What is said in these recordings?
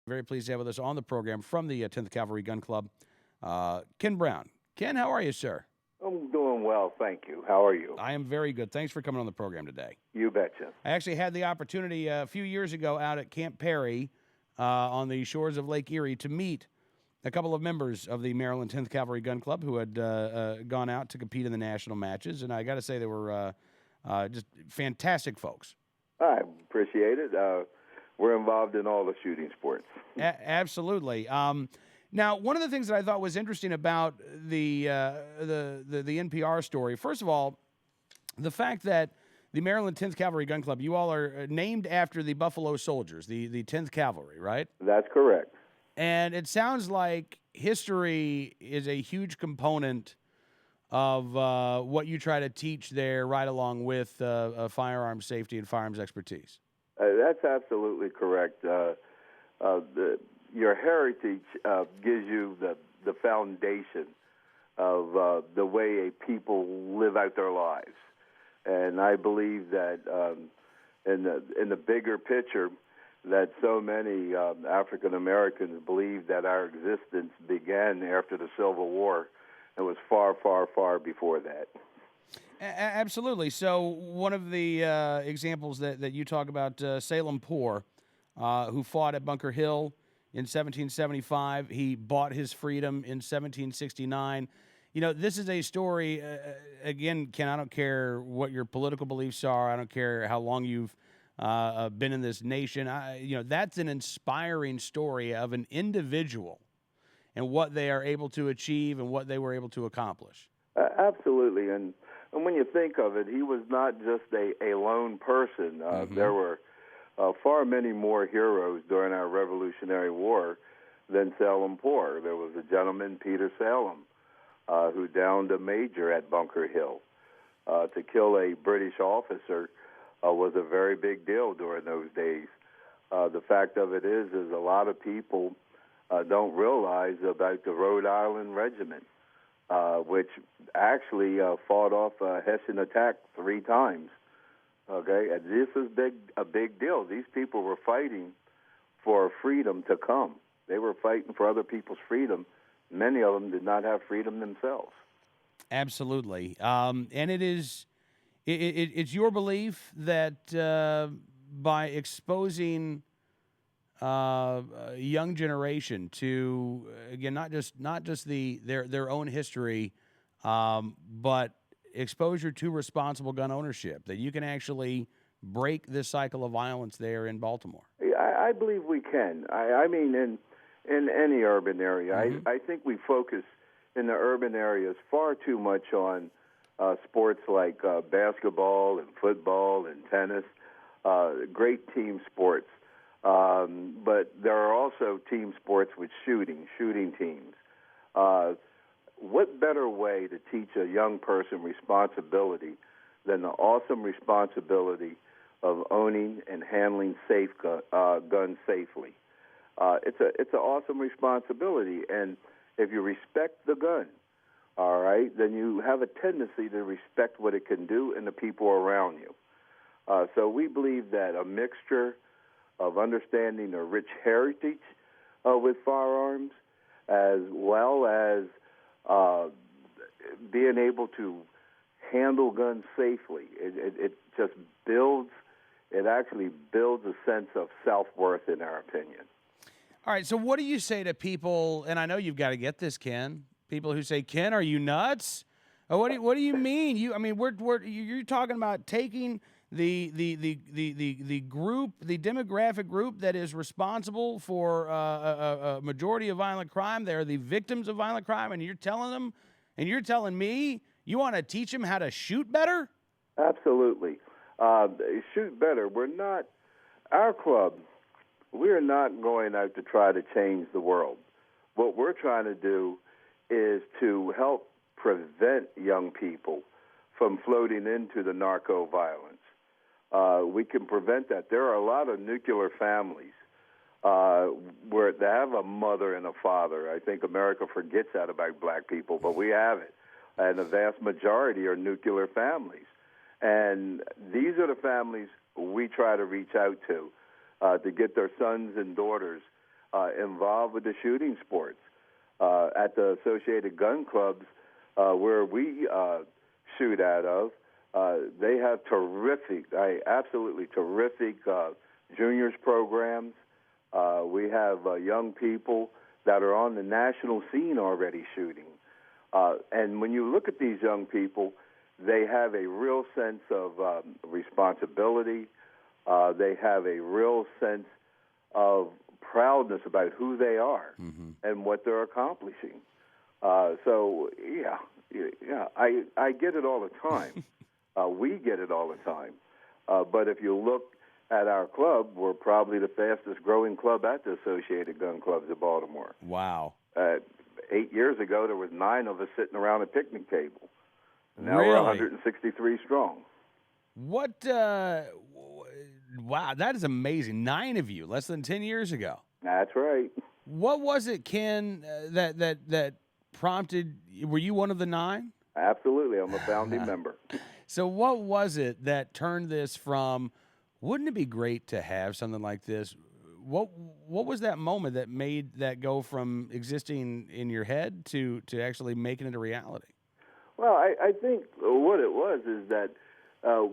Very pleased to have with us on the program from the 10th Cavalry Gun Club, Ken Brown. Ken, how are you, sir? I'm doing well, thank you. How are you? I am very good. Thanks for coming on the program today. You betcha. I actually had the opportunity a few years ago out at Camp Perry on the shores of Lake Erie to meet a couple of members of the Maryland 10th Cavalry Gun Club who had gone out to compete in the national matches. And I got to say, they were just fantastic folks. I appreciate it. We're involved in all the shooting sports. Absolutely. Now, one of the things that I thought was interesting about the NPR story, first of all, the fact that the Maryland 10th Cavalry Gun Club, you all are named after the Buffalo Soldiers, the 10th Cavalry, right? That's correct. And it sounds like history is a huge component of what you try to teach there, right along with firearms safety and firearms expertise. That's absolutely correct. Your heritage gives you the foundation of the way a people live out their lives. And I believe that in the bigger picture, that so many African Americans believe that our existence began after the Civil War. It was far, far, far before that. Absolutely. So one of the examples that you talk about, Salem Poor, who fought at Bunker Hill in 1775. He bought his freedom in 1769. You know, this is a story, again, Ken, I don't care what your political beliefs are. I don't care how long you've been in this nation. That's an inspiring story of an individual and what they are able to achieve and what they were able to accomplish. Absolutely. And when you think of it, he was not just a lone person. There were far many more heroes during our Revolutionary War than Salem Poor. There was a gentleman, Peter Salem, who downed a major at Bunker Hill. To kill a British officer was a very big deal during those days. The fact of it is a lot of people don't realize about the Rhode Island Regiment, which actually fought off a Hessian attack 3 times. Okay, and this is a big deal. These people were fighting for freedom to come. They were fighting for other people's freedom. Many of them did not have freedom themselves. Absolutely, and it's your belief that by exposing a young generation to, again, not just their own history, but exposure to responsible gun ownership, that you can actually break this cycle of violence there in Baltimore. I believe we can. I mean, in any urban area, I think we focus in the urban areas far too much on sports like basketball and football and tennis, great team sports. But there are also team sports with shooting teams. What better way to teach a young person responsibility than the awesome responsibility of owning and handling guns safely? It's an awesome responsibility, and if you respect the gun, all right, then you have a tendency to respect what it can do and the people around you. So we believe that a mixture of understanding the rich heritage with firearms, as well as being able to handle guns safely, it just builds. It actually builds a sense of self-worth, in our opinion. All right, so what do you say to people, and I know you've got to get this, Ken, people who say, Ken, are you nuts? What do you mean? You're talking about taking the group, the demographic group that is responsible for a majority of violent crime. They're the victims of violent crime, and you're telling me you want to teach them how to shoot better? Absolutely. Shoot better. Our club, we're not going out to try to change the world. What we're trying to do is to help prevent young people from floating into the narco violence. We can prevent that. There are a lot of nuclear families where they have a mother and a father. I think America forgets that about black people, but we have it. And the vast majority are nuclear families. And these are the families we try to reach out to get their sons and daughters involved with the shooting sports. At the Associated Gun Clubs, where we shoot out of, they have absolutely terrific juniors programs. We have young people that are on the national scene already shooting. And when you look at these young people, they have a real sense of responsibility. They have a real sense of proudness about who they are and what they're accomplishing. So, I get it all the time. We get it all the time. But if you look at our club, we're probably the fastest growing club at the Associated Gun Clubs of Baltimore. Wow. 8 years ago, there was 9 of us sitting around a picnic table. Now Really? we're 163 strong. What? Wow, that is amazing. 9 of you, less than 10 years ago. That's right. What was it, Ken, that prompted? Were you one of the 9? Absolutely, I'm a founding member. So what was it that turned this from, wouldn't it be great to have something like this? What was that moment that made that go from existing in your head to actually making it a reality? Well, I think what it was is that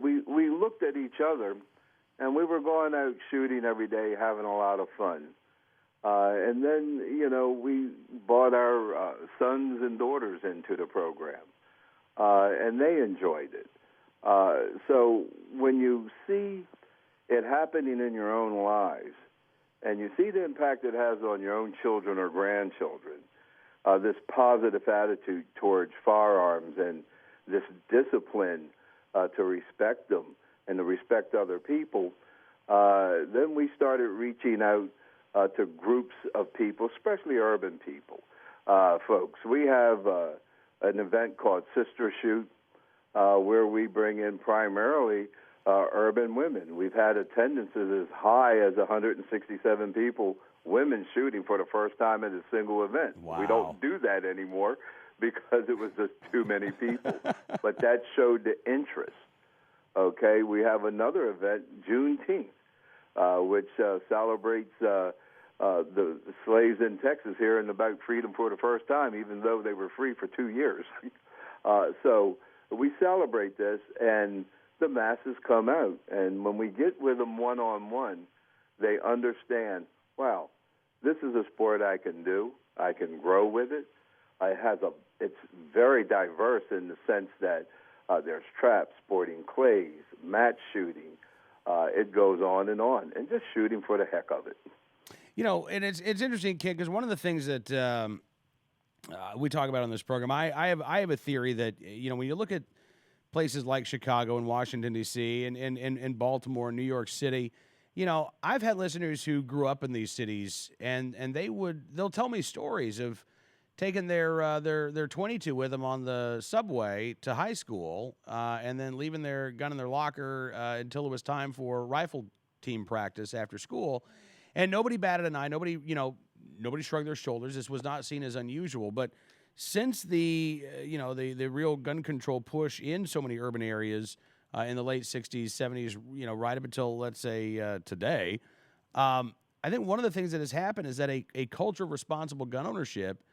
we looked at each other, and we were going out shooting every day, having a lot of fun. And then, we brought our sons and daughters into the program, and they enjoyed it. So when you see it happening in your own lives, and you see the impact it has on your own children or grandchildren, this positive attitude towards firearms and this discipline to respect them and to respect other people, then we started reaching out to groups of people, especially urban people, folks. We have an event called Sister Shoot, where we bring in primarily urban women. We've had attendances as high as 167 people, women shooting for the first time at a single event. Wow. We don't do that anymore because it was just too many people. But that showed the interest. Okay, we have another event, Juneteenth, which celebrates the slaves in Texas hearing about freedom for the first time, even though they were free for 2 years. So we celebrate this, and the masses come out. And when we get with them one-on-one, they understand, wow, this is a sport I can do. I can grow with it. It's very diverse in the sense that there's traps, sporting clays, match shooting. It goes on, and just shooting for the heck of it. And it's interesting, Kid, because one of the things that we talk about on this program, I have a theory that when you look at places like Chicago and Washington D.C. and Baltimore and New York City, I've had listeners who grew up in these cities, and they'll tell me stories of taking their 22 with them on the subway to high school, and then leaving their gun in their locker until it was time for rifle team practice after school. And nobody batted an eye. Nobody shrugged their shoulders. This was not seen as unusual. But since the real gun control push in so many urban areas in the late 60s, 70s, right up until, let's say, today, I think one of the things that has happened is that a culture of responsible gun ownership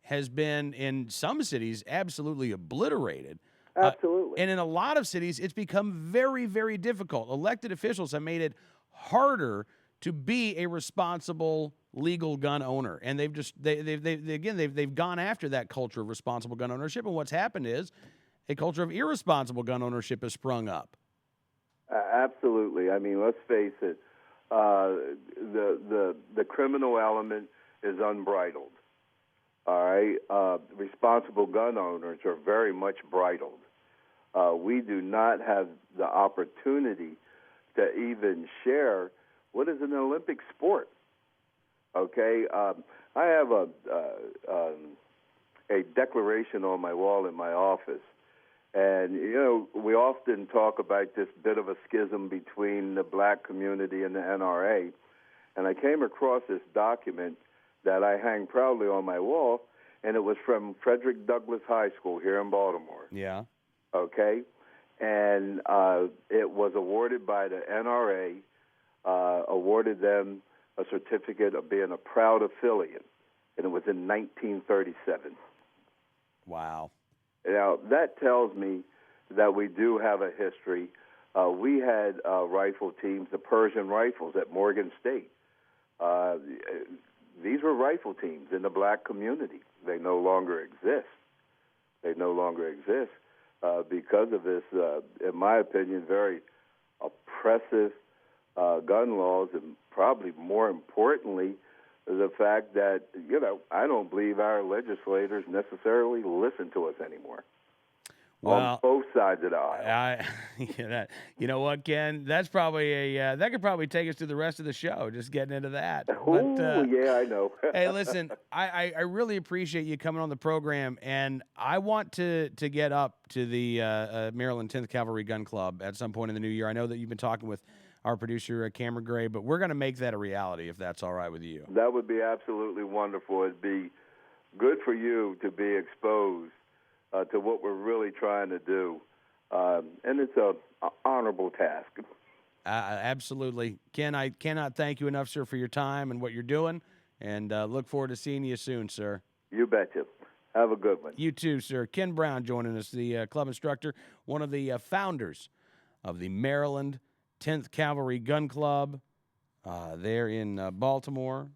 has been, in some cities, absolutely obliterated. Absolutely. And in a lot of cities, it's become very, very difficult. Elected officials have made it harder to be a responsible legal gun owner, and they've gone after that culture of responsible gun ownership. And what's happened is a culture of irresponsible gun ownership has sprung up. Absolutely. I mean, let's face it. The criminal element is unbridled. All right. Responsible gun owners are very much bridled. We do not have the opportunity to even share what is an Olympic sport. Okay, I have a declaration on my wall in my office, and we often talk about this bit of a schism between the black community and the NRA, and I came across this document that I hang proudly on my wall, and it was from Frederick Douglass High School here in Baltimore. Yeah. Okay, and it was awarded by the NRA. Awarded them a certificate of being a proud affiliate, and it was in 1937. Wow. Now, that tells me that we do have a history. We had rifle teams, the Persian Rifles at Morgan State. These were rifle teams in the black community. They no longer exist. Because of this, in my opinion, very oppressive gun laws, and probably more importantly, the fact that, I don't believe our legislators necessarily listen to us anymore. Well, on both sides of the aisle. You know what, Ken? That's probably that could probably take us to the rest of the show, just getting into that. Yeah, I know. Hey, listen, I really appreciate you coming on the program, and I want to get up to the Maryland 10th Cavalry Gun Club at some point in the new year. I know that you've been talking with our producer, Cameron Gray, but we're going to make that a reality if that's all right with you. That would be absolutely wonderful. It'd be good for you to be exposed to what we're really trying to do, and it's an honorable task. Absolutely. Ken, I cannot thank you enough, sir, for your time and what you're doing, and look forward to seeing you soon, sir. You betcha. Have a good one. You too, sir. Ken Brown joining us, the club instructor, one of the founders of the Maryland 10th Cavalry Gun Club there in Baltimore.